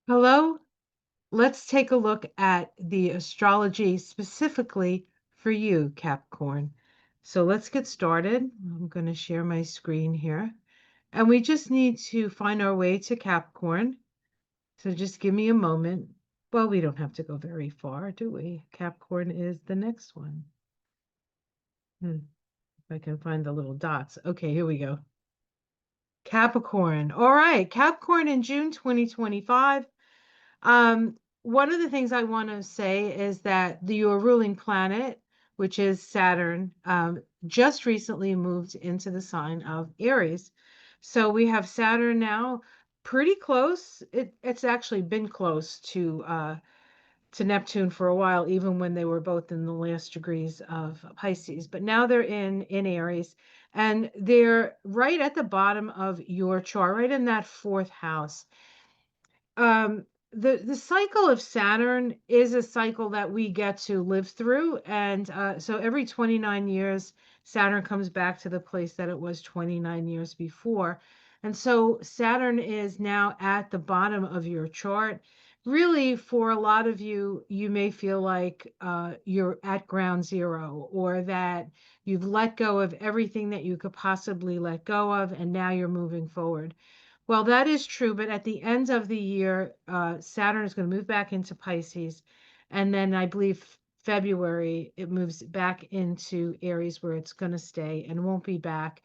Hello, let's take a look at the astrology specifically for you, Capricorn. So let's get started. I'm going to share my screen here. And we just need to find our way to Capricorn. So just give me a moment. Well, we don't have to go very far, do we? Capricorn is the next one. If I can find the little dots. Okay, here we go. Capricorn. All right, Capricorn in June 2025. One of the things I want to say is that your ruling planet, which is Saturn, just recently moved into the sign of Aries. So we have Saturn now pretty close. It's actually been close to Neptune for a while, even when they were both in the last degrees of Pisces. But now they're in Aries, and they're right at the bottom of your chart, right in that fourth house. um the cycle of Saturn is a cycle that we get to live through, and so every 29 years Saturn comes back to the place that it was 29 years before. And so Saturn is now at the bottom of your chart. Really, for a lot of you, you may feel like you're at ground zero, or that you've let go of everything that you could possibly let go of, and now you're moving forward. Well, that is true, but at the end of the year, Saturn is going to move back into Pisces, and then I believe February it moves back into Aries, where it's going to stay and won't be back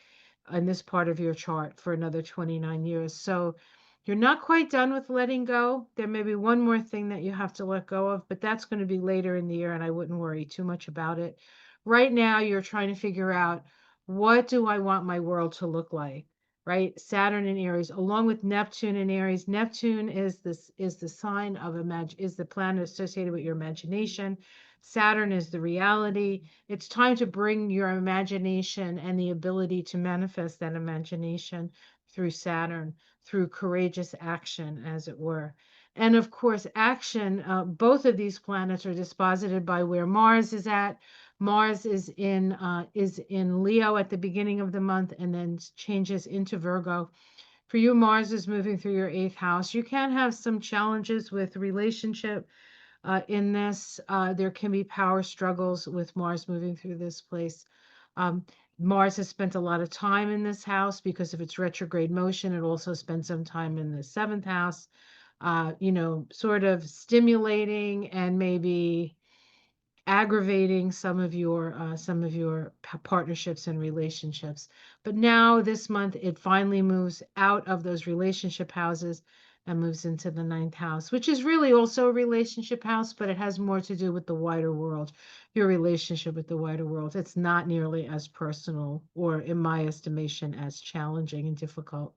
in this part of your chart for another 29 years. So you're not quite done with letting go. There may be one more thing that you have to let go of, but that's going to be later in the year, and I wouldn't worry too much about it. Right now, you're trying to figure out, what do I want my world to look like? Right? Saturn in Aries, along with Neptune in Aries. Neptune is the sign of is the planet associated with your imagination. Saturn is the reality. It's time to bring your imagination and the ability to manifest that imagination through Saturn, through courageous action, as it were. And of course, action, both of these planets are disposited by where Mars is at. Mars is in Leo at the beginning of the month, and then changes into Virgo. For you, Mars is moving through your eighth house. You can have some challenges with relationship in this. There can be power struggles with Mars moving through this place. Um, Mars has spent a lot of time in this house because of its retrograde motion. It also spent some time in the seventh house, sort of stimulating and maybe aggravating some of your partnerships and relationships. But now this month it finally moves out of those relationship houses and moves into the ninth house, which is really also a relationship house, but it has more to do with the wider world, your relationship with the wider world. It's not nearly as personal, or in my estimation, as challenging and difficult.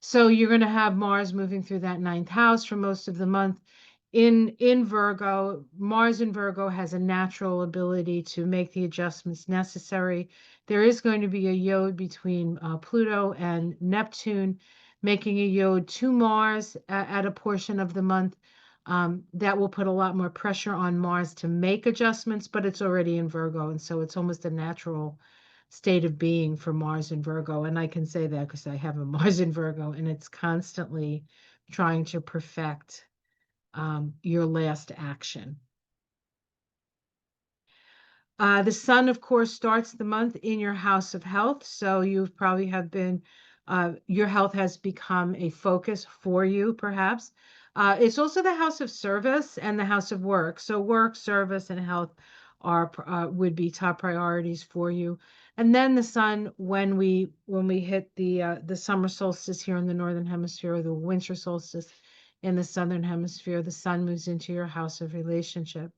So you're going to have Mars moving through that ninth house for most of the month. In Virgo, Mars in Virgo has a natural ability to make the adjustments necessary. There is going to be a yod between Pluto and Neptune, making a yod to Mars at a portion of the month. That will put a lot more pressure on Mars to make adjustments, but it's already in Virgo, and so it's almost a natural state of being for Mars in Virgo. And I can say that because I have a Mars in Virgo, and it's constantly trying to perfect your last action. The sun, of course, starts the month in your house of health. So you probably have been, your health has become a focus for you, perhaps. It's also the house of service and the house of work. So work, service, and health would be top priorities for you. And then the sun, when we hit the summer solstice here in the northern hemisphere, or the winter solstice in the southern hemisphere, the sun moves into your house of relationship.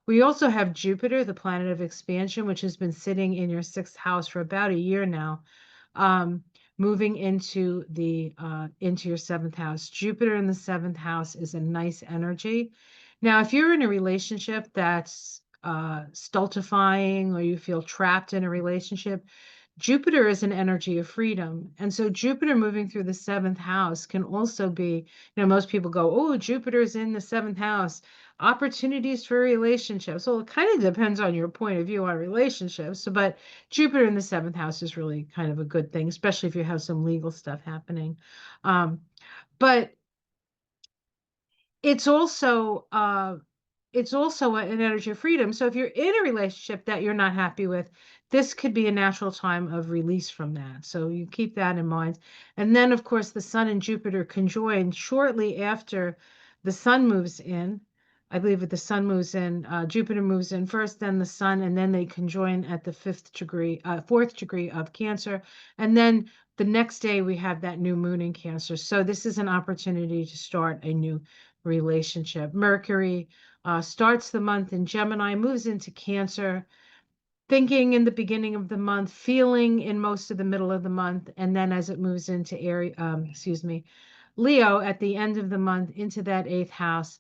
We also have Jupiter, the planet of expansion, which has been sitting in your sixth house for about a year now, um, moving into your seventh house. Jupiter in the seventh house is a nice energy. Now, if you're in a relationship that's stultifying, or you feel trapped in a relationship, Jupiter is an energy of freedom. And so Jupiter moving through the seventh house can also be, most people go, oh, Jupiter's in the seventh house, opportunities for relationships. Well, it kind of depends on your point of view on relationships, but Jupiter in the seventh house is really kind of a good thing, especially if you have some legal stuff happening. But it's also an energy of freedom. So if you're in a relationship that you're not happy with, this could be a natural time of release from that. So you keep that in mind. And then, of course, the Sun and Jupiter conjoin shortly after the Sun moves in. I believe that the Sun moves in, Jupiter moves in first, then the Sun, and then they conjoin at the fourth degree of Cancer. And then the next day we have that new moon in Cancer. So this is an opportunity to start a new relationship. Mercury starts the month in Gemini, moves into Cancer, thinking in the beginning of the month, feeling in most of the middle of the month, and then as it moves into Leo at the end of the month into that eighth house,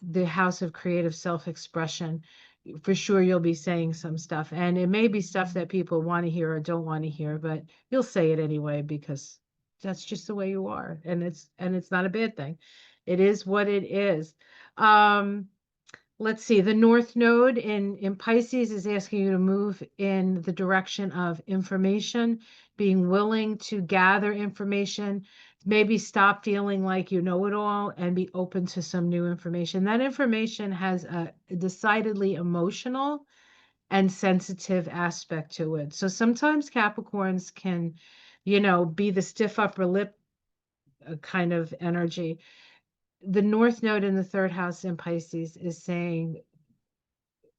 the house of creative self-expression. For sure, you'll be saying some stuff, and it may be stuff that people want to hear or don't want to hear, but you'll say it anyway because that's just the way you are, and it's not a bad thing. It is what it is. Let's see, the North Node in Pisces is asking you to move in the direction of information, being willing to gather information, maybe stop feeling like you know it all and be open to some new information. That information has a decidedly emotional and sensitive aspect to it. So sometimes Capricorns can, be the stiff upper lip kind of energy. The North Node in the third house in Pisces is saying,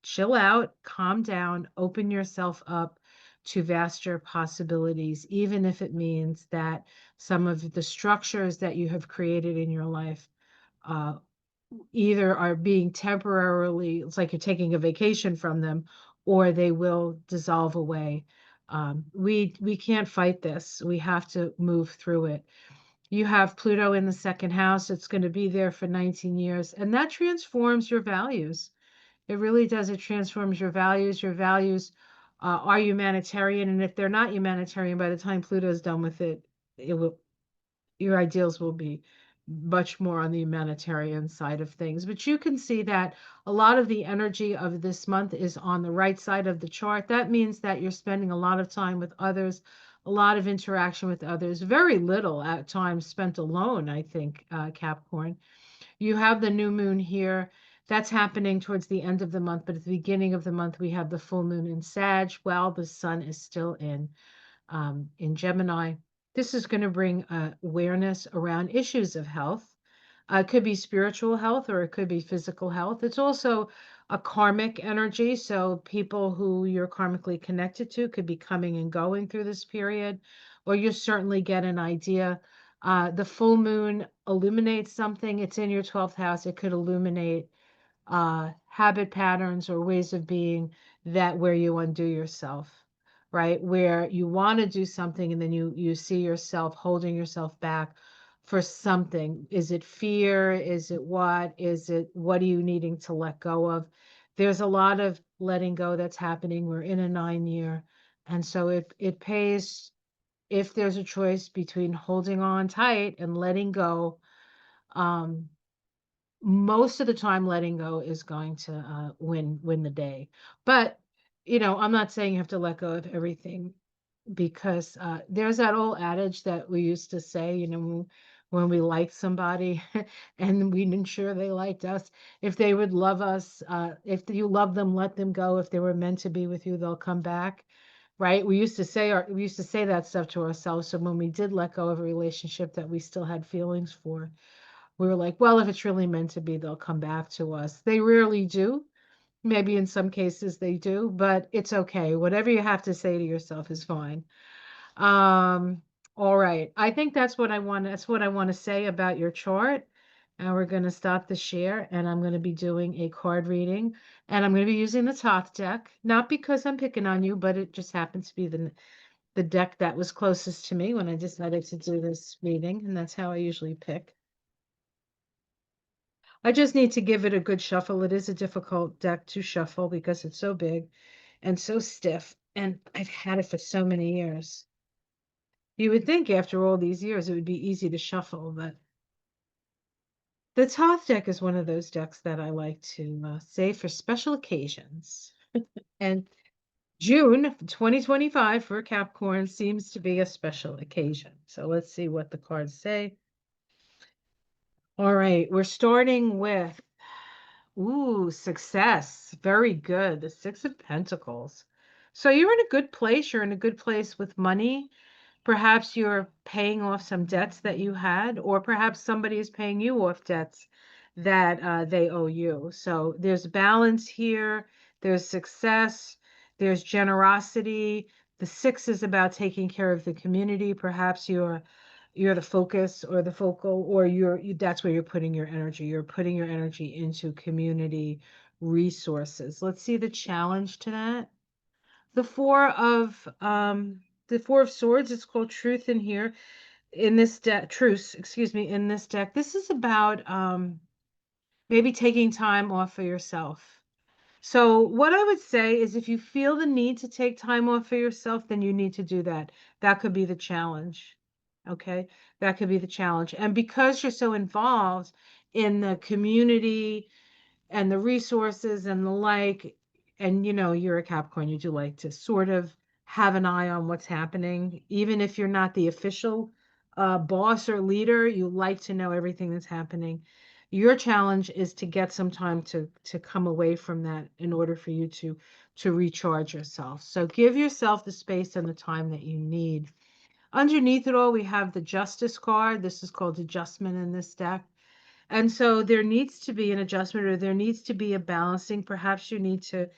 chill out, calm down, open yourself up to vaster possibilities, even if it means that some of the structures that you have created in your life uh, either are being temporarily, it's like you're taking a vacation from them, or they will dissolve away. We can't fight this. We have to move through it. You have Pluto in the second house. It's going to be there for 19 years, and that transforms your values. It really does. It transforms your values. Your values are humanitarian, and if they're not humanitarian, by the time Pluto's done with it, your ideals will be much more on the humanitarian side of things. But you can see that a lot of the energy of this month is on the right side of the chart. That means that you're spending a lot of time with others, a lot of interaction with others, very little at times spent alone, I think, Capricorn. You have the new moon here. That's happening towards the end of the month, but at the beginning of the month, we have the full moon in Sag while the sun is still in Gemini. This is going to bring awareness around issues of health. It could be spiritual health or it could be physical health. It's also a karmic energy. So people who you're karmically connected to could be coming and going through this period, or you certainly get an idea. The full moon illuminates something. It's in your 12th house. It could illuminate habit patterns or ways of being that where you undo yourself, right? Where you want to do something and then you see yourself holding yourself back for something. Is it fear? Is it what? Is it what are you needing to let go of? There's a lot of letting go that's happening. We're in a 9 year. And so it pays if there's a choice between holding on tight and letting go. Um, Most of the time letting go is going to win the day. But I'm not saying you have to let go of everything because there's that old adage that we used to say, when we liked somebody and we didn't sure they liked us, if they would love us, if you love them, let them go. If they were meant to be with you, they'll come back. Right? We used to say that stuff to ourselves. So when we did let go of a relationship that we still had feelings for, we were like, well, if it's really meant to be, they'll come back to us. They rarely do. Maybe in some cases they do, but it's okay. Whatever you have to say to yourself is fine. Um, all right. I think that's what I want to say about your chart. And we're going to stop the share and I'm going to be doing a card reading and I'm going to be using the Thoth deck, not because I'm picking on you, but it just happens to be the deck that was closest to me when I decided to do this reading. And that's how I usually pick. I just need to give it a good shuffle. It is a difficult deck to shuffle because it's so big and so stiff, and I've had it for so many years. You would think after all these years it would be easy to shuffle, but the Thoth deck is one of those decks that I like to save for special occasions. And June 2025 for Capricorn seems to be a special occasion. So let's see what the cards say. All right, we're starting with, ooh, success. Very good. The Six of Pentacles. So you're in a good place. You're in a good place with money. Perhaps you're paying off some debts that you had, or perhaps somebody is paying you off debts that they owe you. So there's balance here, there's success, there's generosity. The six is about taking care of the community. Perhaps you're the focus or the focal, or that's where you're putting your energy. You're putting your energy into community resources. Let's see the challenge to that. The Four of Swords, it's called Truth in here in this deck. Truce, excuse me, in this deck. This is about maybe taking time off for yourself. So what I would say is if you feel the need to take time off for yourself, then you need to do that. That could be the challenge. Okay? That could be the challenge. And because you're so involved in the community and the resources and the like, and you're a Capricorn, you do like to sort of have an eye on what's happening, even if you're not the official boss or leader, you like to know everything that's happening. Your challenge is to get some time to come away from that in order for you to recharge yourself. So give yourself the space and the time that you need. Underneath it all, we have the Justice card. This is called adjustment in this deck. And so there needs to be an adjustment, or there needs to be a balancing. Perhaps you need to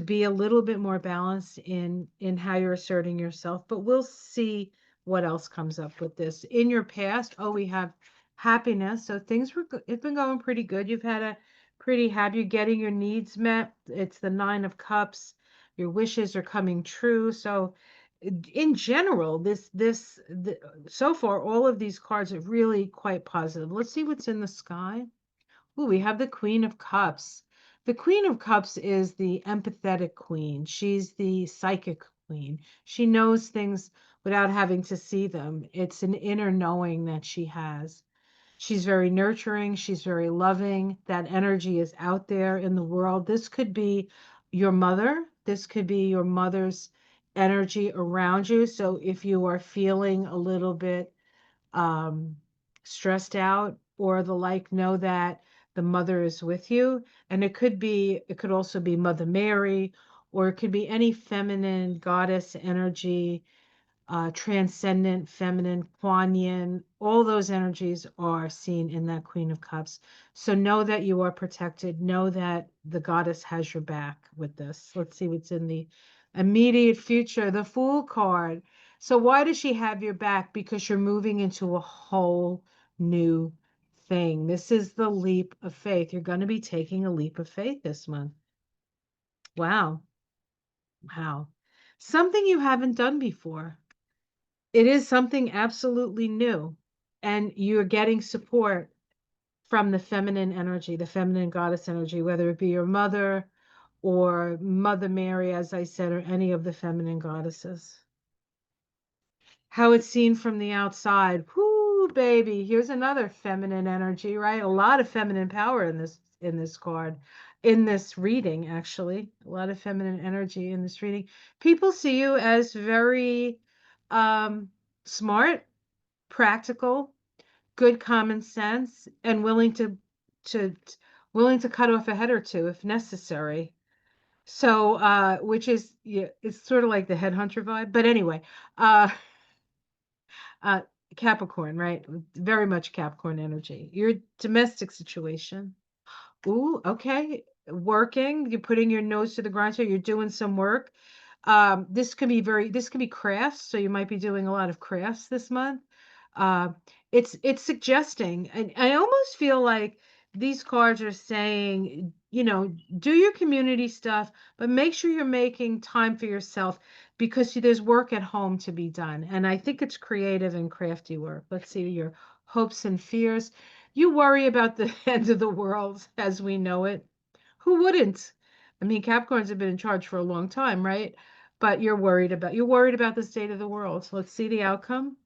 be a little bit more balanced in how you're asserting yourself, but we'll see what else comes up with this. In your past, oh, we have happiness. So things it's been going pretty good. You've had a pretty happy, you're getting your needs met. It's the Nine of Cups. Your wishes are coming true. So in general, so far, all of these cards are really quite positive. Let's see what's in the sky. Ooh, we have the Queen of Cups. The Queen of Cups is the empathetic queen. She's the psychic queen. She knows things without having to see them. It's an inner knowing that she has. She's very nurturing. She's very loving. That energy is out there in the world. This could be your mother. This could be your mother's energy around you. So if you are feeling a little bit um, stressed out or the like, know that the mother is with you. And it could also be Mother Mary, or it could be any feminine goddess energy, transcendent, feminine, Kuan Yin. All those energies are seen in that Queen of Cups. So know that you are protected. Know that the goddess has your back with this. Let's see what's in the immediate future. The Fool card. So why does she have your back? Because you're moving into a whole new thing. This is the leap of faith. You're going to be taking a leap of faith this month. Wow. Wow. Something you haven't done before. It is something absolutely new, and you're getting support from the feminine energy, the feminine goddess energy, whether it be your mother or Mother Mary, as I said, or any of the feminine goddesses. How it's seen from the outside. Whoo, baby. Here's another feminine energy, right? A lot of feminine power in this card, in this reading, actually. A lot of feminine energy in this reading. People see you as very smart, practical, good common sense, and to willing to cut off a head or two if necessary. So which is, yeah, it's sort of like the headhunter vibe. But anyway, uh uh Capricorn, right? Very much Capricorn energy. Your domestic situation. Ooh, okay. Working, you're putting your nose to the grind, so you're doing some work. This could be crafts, so you might be doing a lot of crafts this month. Uh, it's suggesting, and I almost feel like these cards are saying, do your community stuff, but make sure you're making time for yourself because there's work at home to be done. And I think it's creative and crafty work. Let's see your hopes and fears. You worry about the end of the world as we know it. Who wouldn't? I mean, Capricorns have been in charge for a long time, right? But you're worried about the state of the world. Let's see the outcome.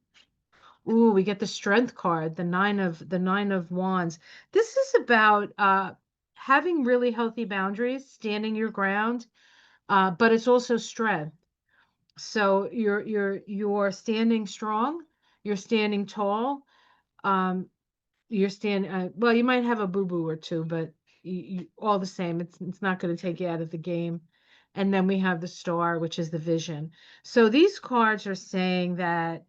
Ooh, we get the Strength card, the Nine of Wands. This is about having really healthy boundaries, standing your ground, but it's also strength. So you're standing strong, you're standing tall. Um, you're standing, well, you might have a boo-boo or two, but all the same, it's not going to take you out of the game. And then we have the star, which is the vision. So these cards are saying that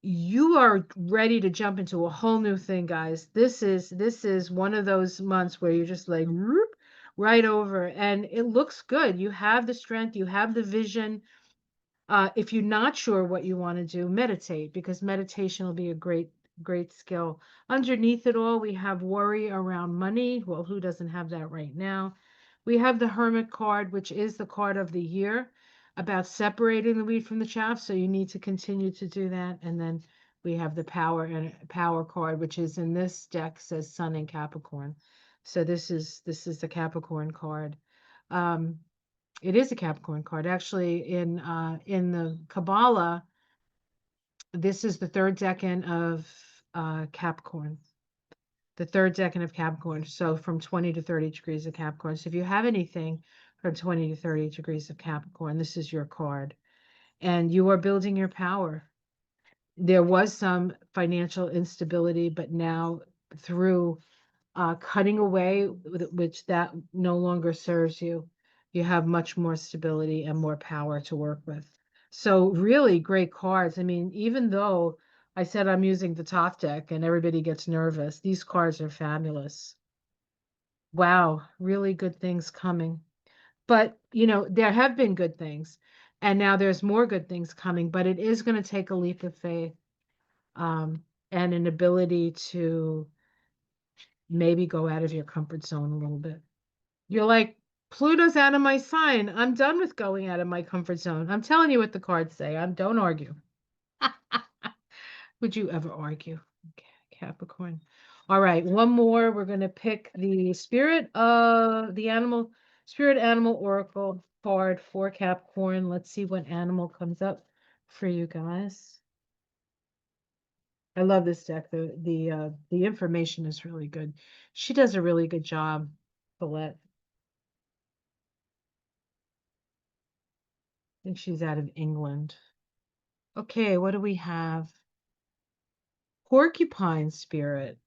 you are ready to jump into a whole new thing, guys. This is one of those months where you're just like whoop, right over, and it looks good. You have the strength, you have the vision. If you're not sure what you want to do, meditate, because meditation will be a great skill. Underneath it all, we have worry around money. Well, who doesn't have that right now? We have the Hermit card, which is the card of the year, about separating the wheat from the chaff. So you need to continue to do that. And then we have the power card, which is in this deck, says Sun and Capricorn. So this is the Capricorn card. Um, it is a Capricorn card. Actually, in the Kabbalah, this is the third decan of Capricorn. The third decan of Capricorn. So from 20 to 30 degrees of Capricorn. So if you have anything from 20 to 30 degrees of Capricorn, this is your card. And you are building your power. There was some financial instability, but now through cutting away, which that no longer serves you, you have much more stability and more power to work with. So really great cards. I mean, even though I said I'm using the Thoth deck and everybody gets nervous, these cards are fabulous. Wow, really good things coming. But, there have been good things, and now there's more good things coming, but it is going to take a leap of faith, and an ability to maybe go out of your comfort zone a little bit. You're like, Pluto's out of my sign. I'm done with going out of my comfort zone. I'm telling you what the cards say. Don't argue. Would you ever argue? Okay, Capricorn. All right, one more. We're going to pick the spirit animal oracle card for Capricorn. Let's see what animal comes up for you guys. I love this deck. The information is really good. She does a really good job, Colette. I think she's out of England. Okay, what do we have? Porcupine spirit.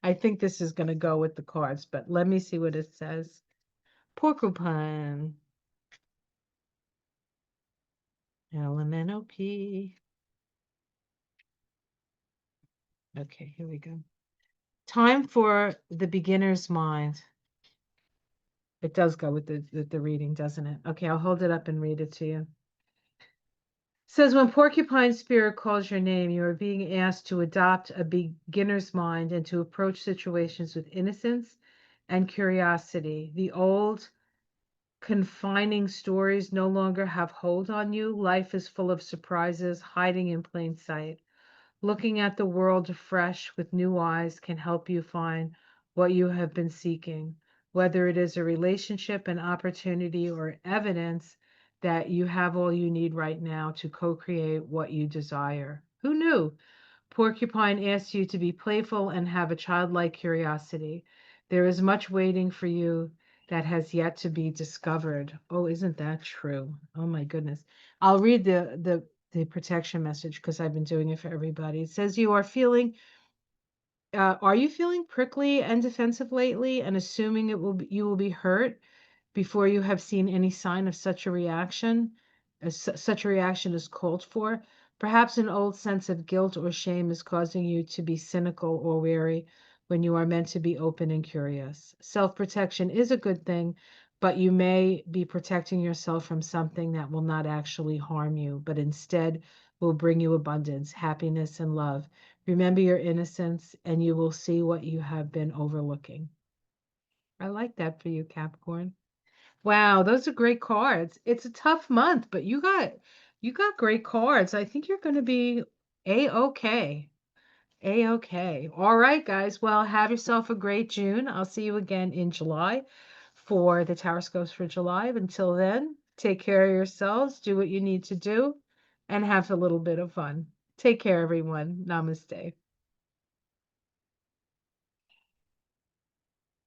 I think this is going to go with the cards, but let me see what it says. Porcupine. LMNOP. Okay, here we go. Time for the beginner's mind. It does go with the reading, doesn't it? Okay, I'll hold it up and read it to you. Says when porcupine spirit calls your name, you are being asked to adopt a beginner's mind and to approach situations with innocence and curiosity. The old confining stories no longer have hold on you. Life is full of surprises hiding in plain sight. Looking at the world afresh with new eyes can help you find what you have been seeking, whether it is a relationship, an opportunity, or evidence that you have all you need right now to co-create what you desire. Who knew? Porcupine asks you to be playful and have a childlike curiosity. There is much waiting for you that has yet to be discovered. Oh, isn't that true? Oh my goodness. I'll read the protection message because I've been doing it for everybody. It says are you feeling prickly and defensive lately and assuming you will be hurt before you have seen any sign of such a reaction, as such a reaction is called for? Perhaps an old sense of guilt or shame is causing you to be cynical or wary when you are meant to be open and curious. Self-protection is a good thing, but you may be protecting yourself from something that will not actually harm you, but instead will bring you abundance, happiness, and love. Remember your innocence, and you will see what you have been overlooking. I like that for you, Capricorn. Wow, those are great cards. It's a tough month, but you got great cards. I think you're going to be A-okay. A-okay. All right, guys. Well, have yourself a great June. I'll see you again in July for the Taroscopes for July. Until then, take care of yourselves, do what you need to do, and have a little bit of fun. Take care, everyone. Namaste.